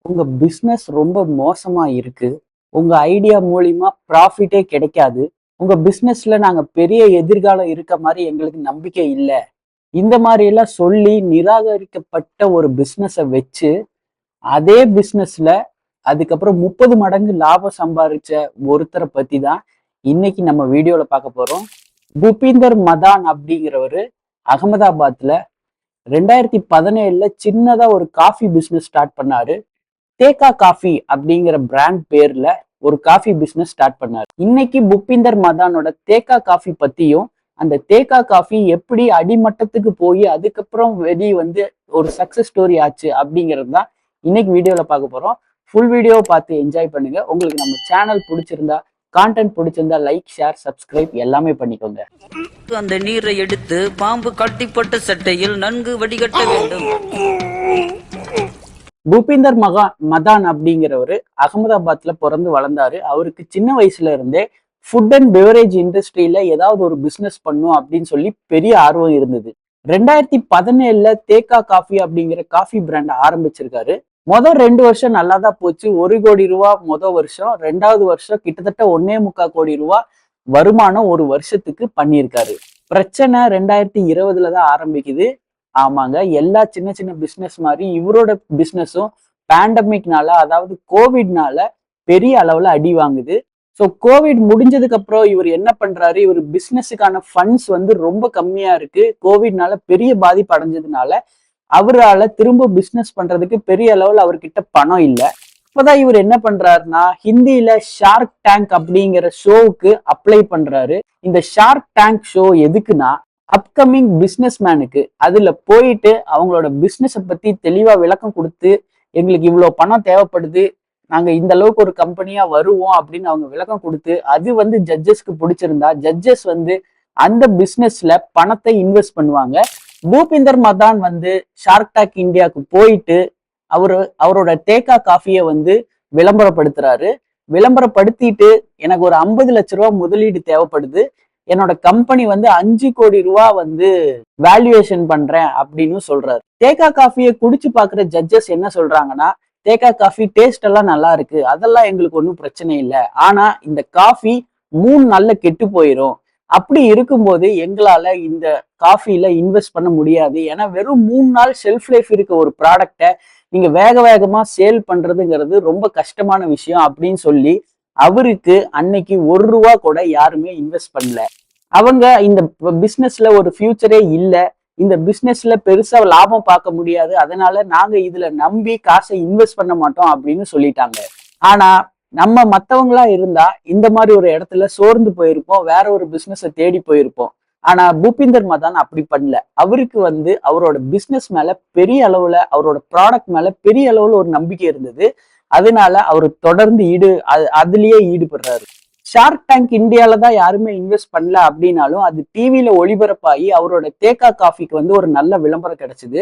உங்க பிசினஸ் ரொம்ப மோசமா இருக்கு. உங்க ஐடியா மூலியமா ப்ராஃபிட்டே கிடைக்காது. உங்க பிசினஸ்ல நாங்க பெரிய எதிர்காலம் இருக்க மாரி எங்களுக்கு நம்பிக்கை இல்ல. இந்த மாரி எல்லாம் சொல்லி நிராகரிக்கப்பட்ட ஒரு பிசினஸ வச்சு, அதே பிசினஸ்ல அதுக்கப்புறம் 30 மடங்கு லாபம் சம்பாரிச்ச ஒருத்தர பத்தி தான் இன்னைக்கு நம்ம வீடியோல பார்க்க போறோம். பூபிந்தர் மதான் அப்படிங்கிறவரு அகமதாபாத்ல 2017ல சின்னதா ஒரு காஃபி பிசினஸ் ஸ்டார்ட் பண்ணாரு. தேக்கா காஃபி அப்படிங்கிற பிராண்ட் பேர்ல ஒரு காஃபி பிசினஸ் ஸ்டார்ட் பண்ணாரு. இன்னைக்கு புப்பிந்தர் மதானோட தேக்கா காஃபி பத்தியும், அந்த தேக்கா காஃபி எப்படி அடிமட்டத்துக்கு போய் அதுக்கப்புறம் வெளியே வந்து ஒரு சக்சஸ் ஸ்டோரி ஆச்சு அப்படிங்கிறது தான் இன்னைக்கு வீடியோல பார்க்க போறோம். ஃபுல் வீடியோவை பார்த்து என்ஜாய் பண்ணுங்க. உங்களுக்கு நம்ம சேனல் பிடிச்சிருந்தா, கான்டென்ட் பிடிச்சிருந்தா லைக், ஷேர், சப்ஸ்கிரைப் எல்லாமே பண்ணிக்கோங்க. அந்த நீரை எடுத்து பாம்பு கட்டிப்பட்ட சட்டையில் நன்கு வடிகட்ட வேண்டும். பூபிந்தர் மதான் அப்படிங்கிறவரு அகமதாபாத்ல பிறந்து வளர்ந்தாரு. அவருக்கு சின்ன வயசுல இருந்தே ஃபுட் அண்ட் பெவரேஜ் இண்டஸ்ட்ரியில ஏதாவது ஒரு பிசினஸ் பண்ணும் அப்படின்னு சொல்லி பெரிய ஆர்வம் இருந்தது. 2017ல தேக்கா காஃபி அப்படிங்கிற காஃபி பிராண்ட் ஆரம்பிச்சிருக்காரு. முதல் 2 வருஷம் நல்லா தான் போச்சு. 1 கோடி ரூபா முதல் வருஷம், 2வது வருஷம் கிட்டத்தட்ட 1.25 கோடி ரூபா வருமானம் ஒரு வருஷத்துக்கு பண்ணியிருக்காரு. பிரச்சனை 2020ல தான் ஆரம்பிக்குது. ஆமாங்க, எல்லா சின்ன சின்ன பிசினஸ் மாதிரி இவரோட பிசினஸும் பேண்டமிக்னால, அதாவது கோவிட்னால பெரிய அளவுல அடி வாங்குது. ஸோ கோவிட் முடிஞ்சதுக்கு அப்புறம் இவர் என்ன பண்றாரு, இவர் பிசினஸுக்கான ஃபண்ட்ஸ் வந்து ரொம்ப கம்மியா இருக்கு. கோவிட்னால பெரிய பாதிப்பு அடைஞ்சதுனால அவரால் திரும்ப பிசினஸ் பண்றதுக்கு பெரிய அளவுல அவர்கிட்ட பணம் இல்லை. இப்பதான் இவர் என்ன பண்றாருன்னா, ஹிந்தியில ஷார்க் டேங்க் அப்படிங்கிற ஷோவுக்கு அப்ளை பண்றாரு. இந்த ஷார்க் டேங்க் ஷோ எதுக்குன்னா, அப்கமிங் பிசினஸ் மேனுக்கு அதுல போயிட்டு அவங்களோட பிசினஸ பத்தி தெளிவா விளக்கம் கொடுத்து, எங்களுக்கு இவ்வளவு பணம் தேவைப்படுது, நாங்க இந்த அளவுக்கு ஒரு கம்பெனியா வருவோம் அப்படின்னு அவங்க விளக்கம் கொடுத்து, அது வந்து ஜட்ஜஸ்க்கு பிடிச்சிருந்தா ஜட்ஜஸ் வந்து அந்த பிசினஸ்ல பணத்தை இன்வெஸ்ட் பண்ணுவாங்க. பூபிந்தர் மதான் வந்து ஷார்க் டேங்க் இந்தியாவுக்கு போயிட்டு அவரோட தேக்கா காஃபியை வந்து விளம்பரப்படுத்துறாரு. விளம்பரப்படுத்திட்டு, எனக்கு ஒரு 50 லட்ச ரூபா முதலீடு தேவைப்படுது, என்னோட கம்பெனி வந்து 5 கோடி ரூபா வந்து வேல்யூவேஷன் பண்றேன் அப்படின்னு சொல்றாரு. தேக்கா காஃபியை குடிச்சு பாக்குற ஜட்ஜஸ் என்ன சொல்றாங்கன்னா, தேக்கா காஃபி டேஸ்ட் எல்லாம் நல்லா இருக்கு, அதெல்லாம் எங்களுக்கு ஒன்றும் பிரச்சனை இல்லை, ஆனா இந்த காஃபி 3 நாள்ல கெட்டு போயிடும். அப்படி இருக்கும்போது எங்களால இந்த காஃபில இன்வெஸ்ட் பண்ண முடியாது. ஏன்னா வெறும் 3 நாள் ஷெல்ஃப் லைஃப் இருக்க ஒரு ப்ராடக்டை நீங்க வேக வேகமா சேல் பண்றதுங்கிறது ரொம்ப கஷ்டமான விஷயம் அப்படின்னு சொல்லி அவருக்கு அன்னைக்கு 1 ரூபா கூட யாருமே இன்வெஸ்ட் பண்ணல. அவங்க இந்த பிசினஸ்ல ஒரு ஃபியூச்சரே இல்லை, இந்த பிசினஸ்ல பெருசா லாபம் பார்க்க முடியாது, அதனால நாங்க இதுல நம்பி காசை இன்வெஸ்ட் பண்ண மாட்டோம் அப்படின்னு சொல்லிட்டாங்க. ஆனா நம்ம மத்தவங்களா இருந்தா இந்த மாதிரி ஒரு இடத்துல சோர்ந்து போயிருப்போம், வேற ஒரு பிசினஸை தேடி போயிருப்போம். ஆனா பூபிந்தர் மதான் அப்படி பண்ணல. அவருக்கு வந்து அவரோட பிசினஸ் மேல பெரிய அளவுல, அவரோட ப்ராடக்ட் மேல பெரிய அளவுல ஒரு நம்பிக்கை இருந்தது. அதனால அவர் தொடர்ந்து அதுலயே ஈடுபடுறாரு. ஷார்க் டேங்க் இந்தியால தான் யாருமே இன்வெஸ்ட் பண்ணல அப்படின்னாலும் அது டிவியில ஒளிபரப்பாகி அவரோட தேக்கா காஃபிக்கு வந்து ஒரு நல்ல விளம்பரம் கிடைச்சது.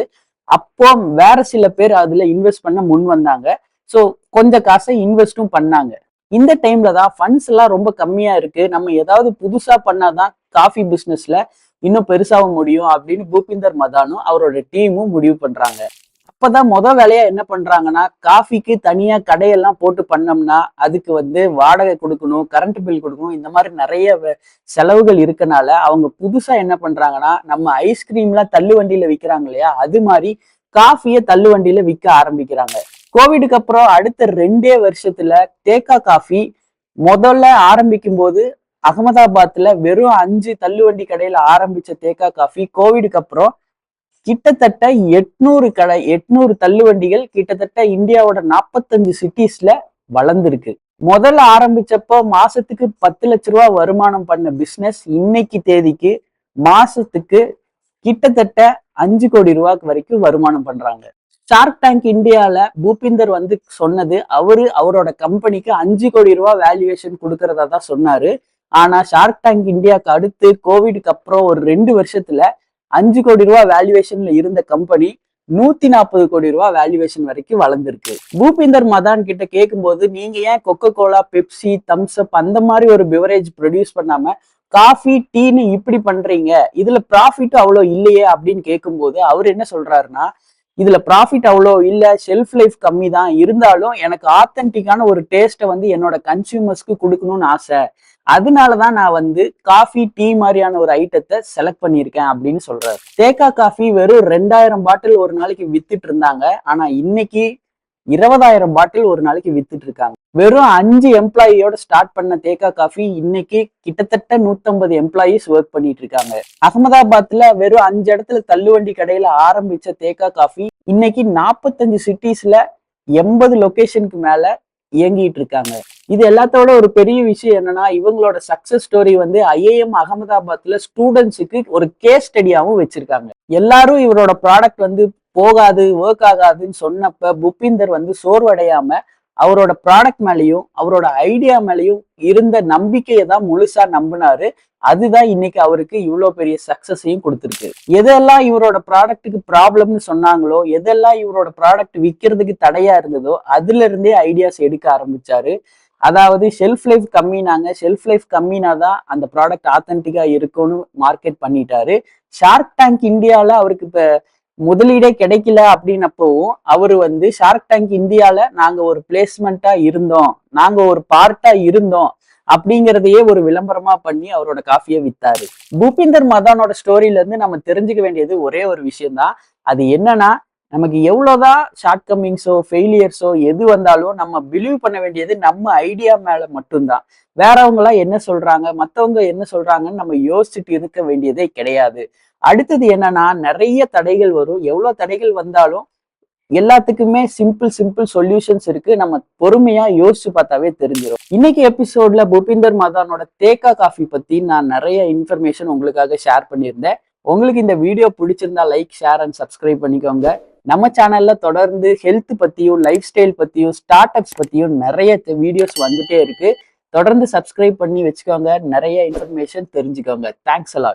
அப்போ வேற சில பேர் அதுல இன்வெஸ்ட் பண்ண முன் வந்தாங்க. ஸோ கொஞ்சம் காசை இன்வெஸ்டும் பண்ணாங்க. இந்த டைம்ல தான் ஃபண்ட்ஸ் எல்லாம் ரொம்ப கம்மியா இருக்கு, நம்ம ஏதாவது புதுசா பண்ணாதான் காஃபி பிசினஸ்ல இன்னும் பெருசாக முடியும் அப்படின்னு பூபிந்தர் மதானும் அவரோட டீமும் முடிவு பண்றாங்க. அப்பதான் வேலையா என்ன பண்றாங்கன்னா, காஃபிக்கு தனியா கடையெல்லாம் போட்டு பண்ணோம்னா அதுக்கு வந்து வாடகை கொடுக்கணும், கரண்ட் பில் கொடுக்கணும், இந்த மாதிரி நிறைய செலவுகள் இருக்கனால அவங்க புதுசா என்ன பண்றாங்கன்னா, நம்ம ஐஸ்கிரீம்லாம் தள்ளு வண்டியில விற்கிறாங்க இல்லையா, அது மாதிரி காஃபியை தள்ளு வண்டியில விற்க ஆரம்பிக்கிறாங்க. கோவிடுக்கு அப்புறம் அடுத்த 2 வருஷத்துல தேக்கா காஃபி முதல்ல ஆரம்பிக்கும் போது அகமதாபாத்ல வெறும் 5 தள்ளுவண்டி கடையில ஆரம்பிச்ச தேக்கா காஃபி கோவிடுக்கு அப்புறம் கிட்டத்தட்ட 800 தள்ளுவண்டிகள் கிட்டத்தட்ட இந்தியாவோட 45 சிட்டிஸ்ல வளர்ந்துருக்கு. முதல்ல ஆரம்பிச்சப்போ மாசத்துக்கு 10 லட்ச ரூபா வருமானம் பண்ண பிசினஸ் இன்னைக்கு தேதிக்கு மாசத்துக்கு கிட்டத்தட்ட 5 கோடி ரூபாய்க்கு வரைக்கும் வருமானம் பண்றாங்க. ஷார்க் டேங்க் இந்தியால பூபிந்தர் வந்து சொன்னது, அவரோட கம்பெனிக்கு 5 கோடி ரூபாய் வேல்யூவேஷன் கொடுக்கறதா தான் சொன்னாரு. ஆனா ஷார்க் டேங்க் இந்தியாவுக்கு அடுத்து கோவிடுக்கு அப்புறம் ஒரு 2 வருஷத்துல 5 கோடி ரூபாய் வேல்யூவேஷன்ல இருந்த கம்பெனி 140 கோடி ரூபாய் வேல்யூவேஷன் வரைக்கும் வளர்ந்துருக்கு. பூபிந்தர் மதான் கிட்ட கேட்கும்போது, நீங்க ஏன் coca cola, Pepsi, Thums Up அந்த மாதிரி ஒரு பிவரேஜ் ப்ரொடியூஸ் பண்ணாம காஃபி, டீன்னு இப்படி பண்றீங்க, இதுல ப்ராஃபிட்டும் அவ்வளோ இல்லையே அப்படின்னு கேட்கும்போது அவர் என்ன சொல்றாருன்னா, இதுல ப்ராஃபிட் அவ்வளோ இல்ல, ஷெல்ஃப் லைஃப் கம்மி தான், இருந்தாலும் எனக்கு ஆத்தென்டிக்கான ஒரு டேஸ்ட்டை வந்து என்னோட கன்சியூமர்ஸ்க்கு கொடுக்கணும்னு ஆசை. அதனாலதான் நான் வந்து காஃபி டீ மாதிரியான ஒரு ஐட்டத்தை செலக்ட் பண்ணியிருக்கேன் அப்படின்னு சொல்றாரு. தேக்கா காஃபி வெறும் 2000 பாட்டில் ஒரு நாளைக்கு வித்துட்டு இருந்தாங்க. ஆனா இன்னைக்கு 20,000 பாட்டில் ஒரு நாளைக்கு வித்துட்டு இருக்காங்க. வெறும் 5 எம்ப்ளாயியோட ஸ்டார்ட் பண்ண தேக்கா காஃபி இன்னைக்கு கிட்டத்தட்ட 150 எம்ப்ளாயிஸ் ஒர்க் பண்ணிட்டு இருக்காங்க. அகமதாபாத்ல வெறும் 5 இடத்துல தள்ளுவண்டி கடையில ஆரம்பிச்ச தேக்கா காஃபி இன்னைக்கு 45 சிட்டிஸ்ல 80 லொகேஷனுக்கு மேல இயங்கிட்டு இருக்காங்க. இது எல்லாத்தோட ஒரு பெரிய விஷயம் என்னன்னா, இவங்களோட சக்சஸ் ஸ்டோரி வந்து IIM அகமதாபாத்ல ஸ்டூடெண்ட்ஸுக்கு ஒரு கேஸ் ஸ்டடியாவும் வச்சிருக்காங்க. எல்லாரும் இவரோட ப்ராடக்ட் வந்து போகாது, ஒர்க் ஆகாதுன்னு சொன்னப்ப புபிந்தர் வந்து சோர்வடையாம அவரோட ப்ராடக்ட் மேலேயும் அவரோட ஐடியா மேலேயும் இருந்த நம்பிக்கையை தான் முழுசா நம்பினாரு. அதுதான் இன்னைக்கு அவருக்கு இவ்வளோ பெரிய சக்சஸையும் கொடுத்துருக்கு. எதெல்லாம் இவரோட ப்ராடக்ட்டுக்கு ப்ராப்ளம்னு சொன்னாங்களோ, எதெல்லாம் இவரோட ப்ராடக்ட் விற்கிறதுக்கு தடையா இருந்ததோ அதுல இருந்தே ஐடியாஸ் எடுக்க ஆரம்பிச்சாரு. அதாவது ஷெல்ஃப் லைஃப் கம்மினாங்க, ஷெல்ஃப் லைஃப் கம்மினா தான் அந்த ப்ராடக்ட் ஆத்தென்டிக்கா இருக்கும்னு மார்க்கெட் பண்ணிட்டாரு. ஷார்க் டேங்க் இந்தியால அவருக்கு இப்ப முதலீடே கிடைக்கல அப்படின்னப்பவும் அவரு வந்து ஷார்க் டேங்க் இந்தியால நாங்க ஒரு பிளேஸ்மெண்டா இருந்தோம், நாங்க ஒரு பார்ட்டா இருந்தோம் அப்படிங்கிறதையே ஒரு விளம்பரமா பண்ணி அவரோட காஃபியை வித்தாரு. பூபிந்தர் மதானோட ஸ்டோரியில இருந்து நம்ம தெரிஞ்சுக்க வேண்டியது ஒரே ஒரு விஷயம்தான். அது என்னன்னா, நமக்கு எவ்வளவுதான் ஷார்ட் கம்மிங்ஸோ ஃபெயிலியர்ஸோ எது வந்தாலும் நம்ம பிலீவ் பண்ண வேண்டியது நம்ம ஐடியா மேல மட்டும்தான். வேறவங்க எல்லாம் என்ன சொல்றாங்க, மத்தவங்க என்ன சொல்றாங்கன்னு நம்ம யோசிச்சுட்டு இருக்க வேண்டியதே கிடையாது. அடுத்தது என்னன்னா, நிறைய தடைகள் வரும். எவ்வளவு தடைகள் வந்தாலும் எல்லாத்துக்குமே சிம்பிள் சொல்யூஷன்ஸ் இருக்கு. நம்ம பொறுமையா யோசிச்சு பார்த்தாவே தெரிஞ்சிடும். இன்னைக்கு எபிசோட்ல பூபிந்தர் மதானோட தேக்கா காஃபி பத்தி நான் நிறைய இன்ஃபர்மேஷன் உங்களுக்காக ஷேர் பண்ணியிருந்தேன். உங்களுக்கு இந்த வீடியோ பிடிச்சிருந்தா லைக், ஷேர் அண்ட் சப்ஸ்கிரைப் பண்ணிக்கோங்க. நம்ம சேனல்ல தொடர்ந்து ஹெல்த் பத்தியும், லைஃப் ஸ்டைல் பத்தியும், ஸ்டார்ட் அப்ஸ் பத்தியும் நிறைய வீடியோஸ் வந்துட்டே இருக்கு. தொடர்ந்து சப்ஸ்கிரைப் பண்ணி வச்சுக்கோங்க. நிறைய இன்ஃபர்மேஷன் தெரிஞ்சுக்கோங்க. Thanks a lot.